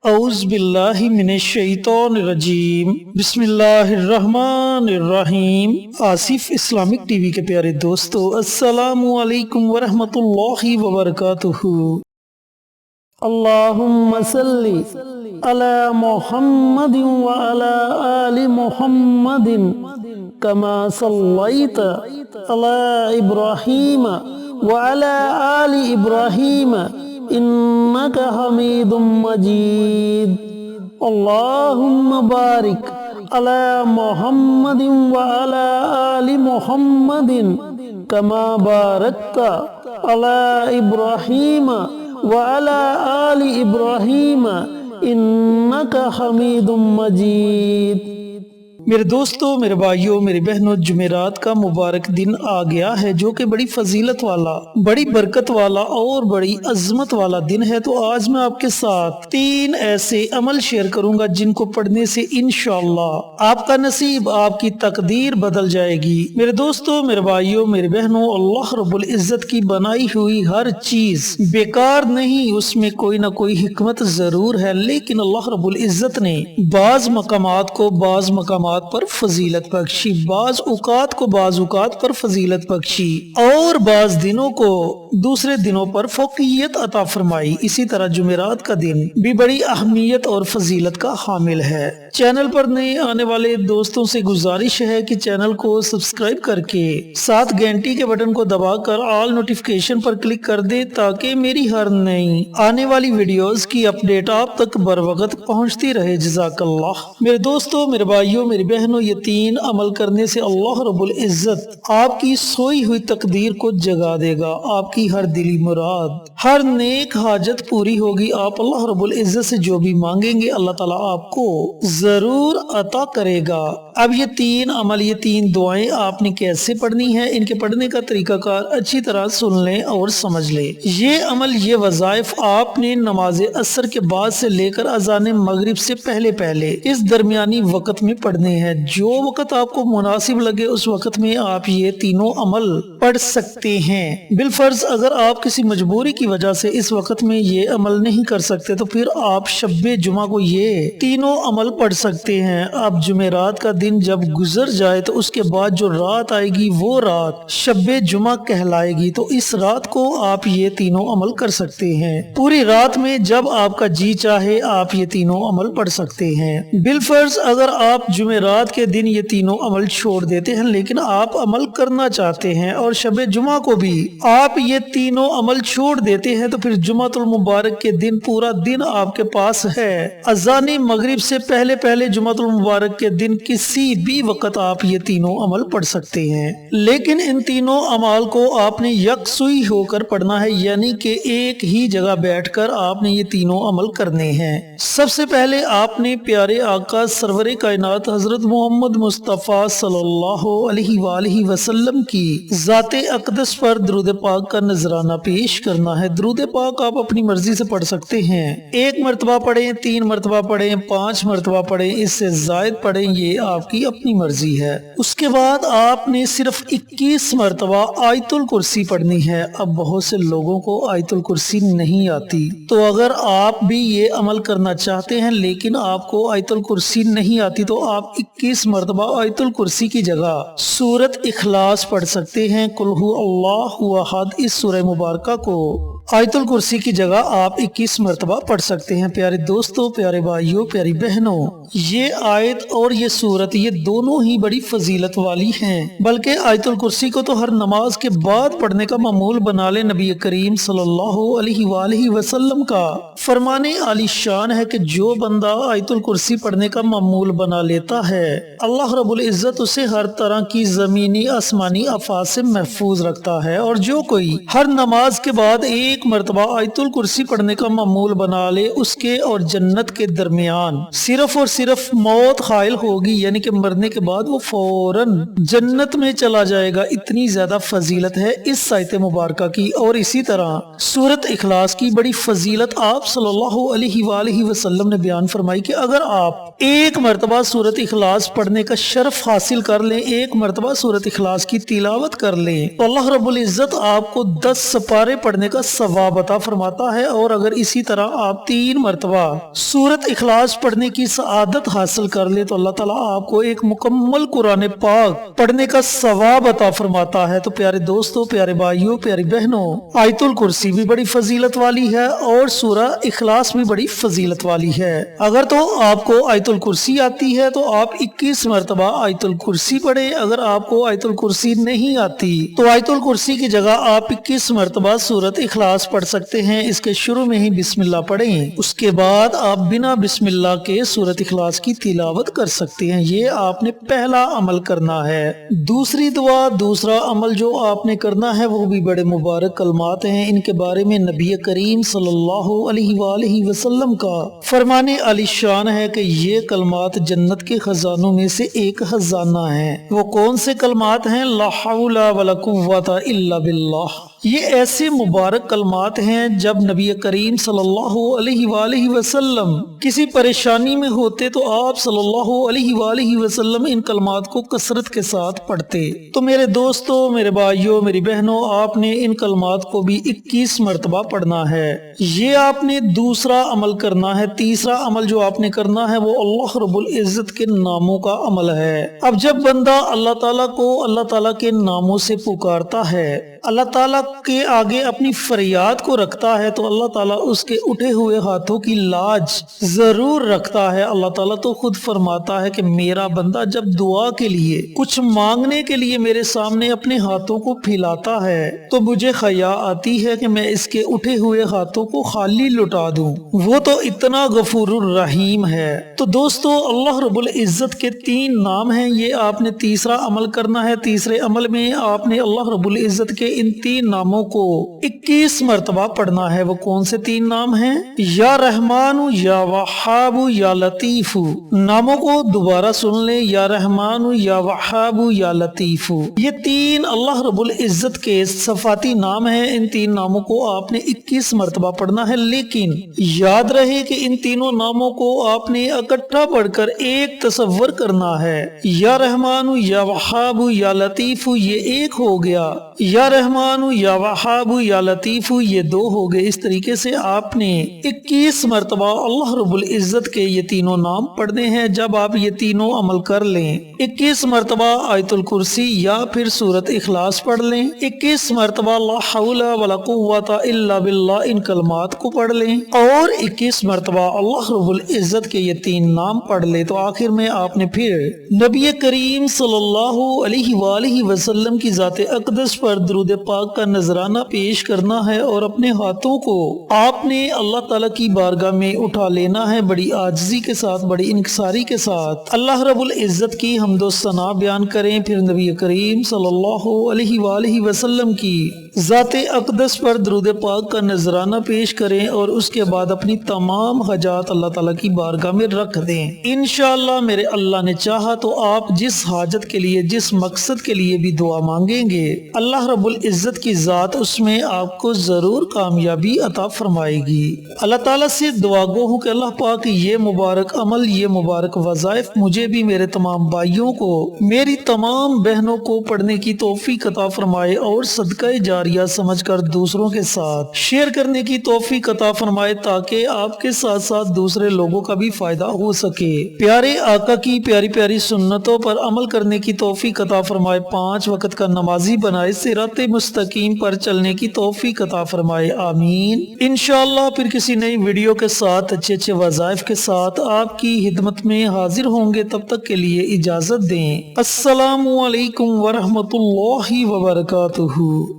اعوذ باللہ من الشیطان الرجیم بسم اللہ الرحمن الرحیم۔ آصف اسلامک ٹی وی کے پیارے دوستو، السلام علیکم ورحمۃ اللہ وبرکاتہ۔ اللہم صلی علی محمد وعلی آل محمد کما صلیت علی ابراہیم وعلی آل ابراہیم انک حمید مجید۔ اللہم بارک علی محمد وعلی آل محمد کما بارکت علی ابراہیم وعلی آل ابراہیم انک حمید مجید۔ میرے دوستو، میرے بھائیوں، میری بہنوں، جمعرات کا مبارک دن آ گیا ہے جو کہ بڑی فضیلت والا، بڑی برکت والا اور بڑی عظمت والا دن ہے۔ تو آج میں آپ کے ساتھ 3 ایسے عمل شیئر کروں گا جن کو پڑھنے سے انشاءاللہ آپ کا نصیب، آپ کی تقدیر بدل جائے گی۔ میرے دوستو، میرے بھائیوں، میرے بہنوں، اللہ رب العزت کی بنائی ہوئی ہر چیز بیکار نہیں، اس میں کوئی نہ کوئی حکمت ضرور ہے، لیکن اللہ رب العزت نے بعض مقامات کو بعض مقامات پر فضیلت بخشی، بعض اوقات کو بعض اوقات پر فضیلت بخشی، اور بعض دنوں کو دوسرے دنوں پر فوقیت عطا فرمائی۔ اسی طرح جمعرات کا دن بھی بڑی اہمیت اور فضیلت کا حامل ہے۔ چینل پر نئے آنے والے دوستوں سے گزارش ہے کہ چینل کو سبسکرائب کر کے ساتھ گھنٹی کے بٹن کو دبا کر آل نوٹیفیکیشن پر کلک کر دے تاکہ میری ہر نئی آنے والی ویڈیوز کی اپڈیٹ آپ تک بر وقت پہنچتی رہے۔ جزاک اللہ۔ میرے دوستوں، میرے بھائیوں، میری بہنوں، یہ 3 عمل کرنے سے اللہ رب العزت آپ کی سوئی ہوئی تقدیر کو جگا دے گا، آپ کی ہر دلی مراد، ہر نیک حاجت پوری ہوگی۔ آپ اللہ رب العزت سے جو بھی مانگیں گے اللہ تعالیٰ آپ کو ضرور عطا کرے گا۔ اب یہ 3 عمل، یہ 3 دعائیں آپ نے کیسے پڑھنی ہے، ان کے پڑھنے کا طریقہ کار اچھی طرح سن لیں اور سمجھ لیں۔ یہ عمل، یہ وظائف آپ نے نماز عصر کے بعد سے لے کر اذان مغرب سے پہلے اس درمیانی وقت میں پڑھنے ہیں۔ جو وقت آپ کو مناسب لگے اس وقت میں آپ یہ تینوں عمل پڑھ سکتے ہیں۔ بالفرض اگر آپ کسی مجبوری کی وجہ سے اس وقت میں یہ عمل نہیں کر سکتے تو پھر آپ شب جمعہ کو یہ تینوں عمل پڑھ سکتے ہیں۔ اب جمعرات کا دن جب گزر جائے تو اس کے بعد جو رات آئے گی وہ رات شب جمعہ کہلائے گی، تو اس رات کو آپ یہ تینوں عمل کر سکتے ہیں۔ پوری رات میں جب آپ کا جی چاہے آپ یہ تینوں عمل پڑھ سکتے ہیں۔ بالفرض اگر آپ جمعرات کے دن یہ تینوں عمل چھوڑ دیتے ہیں لیکن آپ عمل کرنا چاہتے ہیں اور شب جمعہ کو بھی آپ یہ تینوں عمل چھوڑ دیتے ہیں تو پھر جمعۃ المبارک کے دن پورا دن آپ کے پاس ہے۔ اذان مغرب سے پہلے جمعۃ المبارک کے دن کسی بھی وقت آپ یہ تینوں عمل پڑھ سکتے ہیں، لیکن ان تینوں اعمال کو آپ نے یکسوئی ہو کر پڑھنا ہے، یعنی کہ ایک ہی جگہ بیٹھ کر آپ نے یہ تینوں عمل کرنے ہیں۔ سب سے پہلے آپ نے پیارے آقا سرور کائنات حضرت محمد مصطفیٰ صلی اللہ علیہ وآلہ وسلم کی ذات اقدس پر درود پاک کا نذرانہ پیش کرنا ہے۔ درود پاک آپ اپنی مرضی سے پڑھ سکتے ہیں، 1 مرتبہ پڑھیں، 3 مرتبہ پڑھیں، 5 مرتبہ پڑھیں، اس سے زائد پڑھیں، یہ آپ کی اپنی مرضی ہے۔ اس کے بعد آپ نے صرف 21 مرتبہ آیت الکرسی پڑھنی ہے۔ اب بہت سے لوگوں کو آیت الکرسی نہیں آتی، تو اگر آپ بھی یہ عمل کرنا چاہتے ہیں لیکن آپ کو آیت الکرسی نہیں آتی تو آپ 21 مرتبہ آیت الکرسی کی جگہ سورۃ اخلاص پڑھ سکتے ہیں۔ قل ھو اللہ احد، اس سورہ مبارکہ کو آیت الکرسی کی جگہ آپ 21 مرتبہ پڑھ سکتے ہیں۔ پیارے دوستو، پیارے بھائیوں، پیاری بہنوں، یہ آیت اور یہ سورت یہ دونوں ہی بڑی فضیلت والی ہیں، بلکہ آیت الکرسی کو تو ہر نماز کے بعد پڑھنے کا معمول بنا لے۔ نبی کریم صلی اللہ علیہ وآلہ وسلم کا فرمان عالی شان ہے کہ جو بندہ آیت الکرسی پڑھنے کا معمول بنا لیتا ہے اللہ رب العزت اسے ہر طرح کی زمینی آسمانی آفات سے محفوظ رکھتا ہے، اور جو کوئی ہر نماز کے بعد 1 مرتبہ آیت الکرسی پڑھنے کا معمول بنا لے اس کے اور جنت کے درمیان صرف اور صرف موت حائل ہوگی، یعنی کہ مرنے کے بعد وہ فوراً جنت میں چلا جائے گا۔ اتنی زیادہ فضیلت ہے اس آیت مبارکہ کی۔ اور اسی طرح سورۃ اخلاص کی بڑی فضیلت آپ صلی اللہ علیہ وآلہ وسلم نے بیان فرمائی کہ اگر آپ 1 مرتبہ سورۃ اخلاص پڑھنے کا شرف حاصل کر لیں، 1 مرتبہ سورۃ اخلاص کی تلاوت کر لیں تو اللہ رب العزت آپ کو 10 سپارے پڑھنے کا ثواب ثواب عطا فرماتا ہے، اور اگر اسی طرح آپ 3 مرتبہ سورت اخلاص پڑھنے کی سعادت حاصل کر لے تو اللہ تعالیٰ آپ کو ایک مکمل قرآن پاک پڑھنے کا ثواب عطا فرماتا ہے۔ تو پیارے دوستو، پیارے بھائیوں، پیاری بہنوں، آیت الکرسی بھی بڑی فضیلت والی ہے اور سورہ اخلاص بھی بڑی فضیلت والی ہے۔ اگر تو آپ کو آیت الکرسی آتی ہے تو آپ 21 مرتبہ آیت الکرسی پڑھیں۔ اگر آپ کو آیت الکرسی نہیں آتی تو آیت الکرسی کی جگہ آپ 21 مرتبہ سورت اخلاص پڑھ سکتے ہیں۔ اس کے شروع میں ہی بسم اللہ پڑھیں، اس کے بعد آپ بنا بسم اللہ کے سورت اخلاص کی تلاوت کر سکتے ہیں۔ یہ آپ نے پہلا عمل کرنا ہے۔ دوسری دعا، دوسرا عمل جو آپ نے کرنا ہے وہ بھی بڑے مبارک کلمات ہیں۔ ان کے بارے میں نبی کریم صلی اللہ علیہ وآلہ وسلم کا فرمان علی شان ہے کہ یہ کلمات جنت کے خزانوں میں سے ایک خزانہ ہے۔ وہ کون سے کلمات ہیں؟ لا حول ولا قوت الا باللہ۔ یہ ایسے مبارک کلمات ہیں جب نبی کریم صلی اللہ علیہ وآلہ وسلم کسی پریشانی میں ہوتے تو آپ صلی اللہ علیہ وآلہ وسلم ان کلمات کو کثرت کے ساتھ پڑھتے۔ تو میرے دوستو، میرے بھائیوں، میری بہنوں، آپ نے ان کلمات کو بھی 21 مرتبہ پڑھنا ہے۔ یہ آپ نے دوسرا عمل کرنا ہے۔ تیسرا عمل جو آپ نے کرنا ہے وہ اللہ رب العزت کے ناموں کا عمل ہے۔ اب جب بندہ اللہ تعالیٰ کو اللہ تعالیٰ کے ناموں سے پکارتا ہے، اللہ تعالیٰ کے آگے اپنی فریاد کو رکھتا ہے تو اللہ تعالیٰ اس کے اٹھے ہوئے ہاتھوں کی لاج ضرور رکھتا ہے۔ اللہ تعالیٰ تو خود فرماتا ہے کہ میرا بندہ جب دعا کے لیے، کچھ مانگنے کے لیے میرے سامنے اپنے ہاتھوں کو پھیلاتا ہے تو مجھے حیا آتی ہے کہ میں اس کے اٹھے ہوئے ہاتھوں کو خالی لٹا دوں۔ وہ تو اتنا غفور الرحیم ہے۔ تو دوستو، اللہ رب العزت کے 3 نام ہیں، یہ آپ نے تیسرا عمل کرنا ہے۔ تیسرے عمل میں آپ نے اللہ رب العزت کے ان 3 ناموں کو 21 مرتبہ پڑھنا ہے۔ وہ کون سے 3 نام ہیں؟ یا رحمان، یا وہاب، یا لطیف۔ ناموں کو دوبارہ سن لیں، یا رحمان، یا وہاب، یا لطیف۔ یہ 3 اللہ رب العزت کے صفاتی نام ہیں۔ ان 3 ناموں کو آپ نے 21 مرتبہ پڑھنا ہے، لیکن یاد رہے کہ ان تینوں ناموں کو آپ نے اکٹھا پڑھ کر ایک تصور کرنا ہے۔ یا رحمان، یا وہاب، یا لطیف یہ ایک ہو گیا، یا رحمان، یا وہاب، یا لطیف یہ 2 ہو گئے۔ اس طریقے سے آپ نے 21 مرتبہ اللہ رب العزت کے یہ تینوں نام پڑھنے ہیں۔ جب آپ یہ تینوں عمل کر لیں، 21 مرتبہ آیت الکرسی یا پھر سورت اخلاص پڑھ لیں، 21 مرتبہ لا حول ولا قوت الا باللہ ان کلمات کو پڑھ لیں، اور 21 مرتبہ اللہ رب العزت کے یہ 3 نام پڑھ لیں، تو آخر میں آپ نے پھر نبی کریم صلی اللہ علیہ وآلہ وسلم کی ذات اقدس پر درود پاک کا نذرانہ پیش کرنا ہے، اور اپنے ہاتھوں کو آپ نے اللہ تعالیٰ کی بارگاہ میں اٹھا لینا ہے، بڑی عاجزی کے ساتھ، بڑی انکساری کے ساتھ اللہ رب العزت کی حمد و ثنا بیان کریں، پھر نبی کریم صلی اللہ علیہ وآلہ وسلم کی ذات اقدس پر درود پاک کا نذرانہ پیش کریں، اور اس کے بعد اپنی تمام حاجات اللہ تعالیٰ کی بارگاہ میں رکھ دیں۔ انشاءاللہ میرے اللہ نے چاہا تو آپ جس حاجت کے لیے، جس مقصد کے لیے بھی دعا مانگیں گے، اللہ رب العزت کی ذات اس میں آپ کو ضرور کامیابی عطا فرمائے گی۔ اللہ تعالیٰ سے دعا گو ہوں کہ اللہ پاک یہ مبارک عمل، یہ مبارک وظائف مجھے بھی، میرے تمام بھائیوں کو، میری تمام بہنوں کو پڑھنے کی توفیق عطا فرمائے، اور صدقہ جاریہ سمجھ کر دوسروں کے ساتھ شیئر کرنے کی توفیق عطا فرمائے، تاکہ آپ کے ساتھ ساتھ دوسرے لوگوں کا بھی فائدہ ہو سکے۔ پیارے آقا کی پیاری پیاری سنتوں پر عمل کرنے کی توفیق عطا فرمائے، 5 وقت کا نمازی بنائے، صراط مستقیم پر چلنے کی توفیق عطا فرمائے، آمین۔ انشاءاللہ پھر کسی نئی ویڈیو کے ساتھ، اچھے اچھے وظائف کے ساتھ آپ کی خدمت میں حاضر ہوں گے۔ تب تک کے لیے اجازت دیں۔ السلام علیکم ورحمۃ اللہ وبرکاتہ۔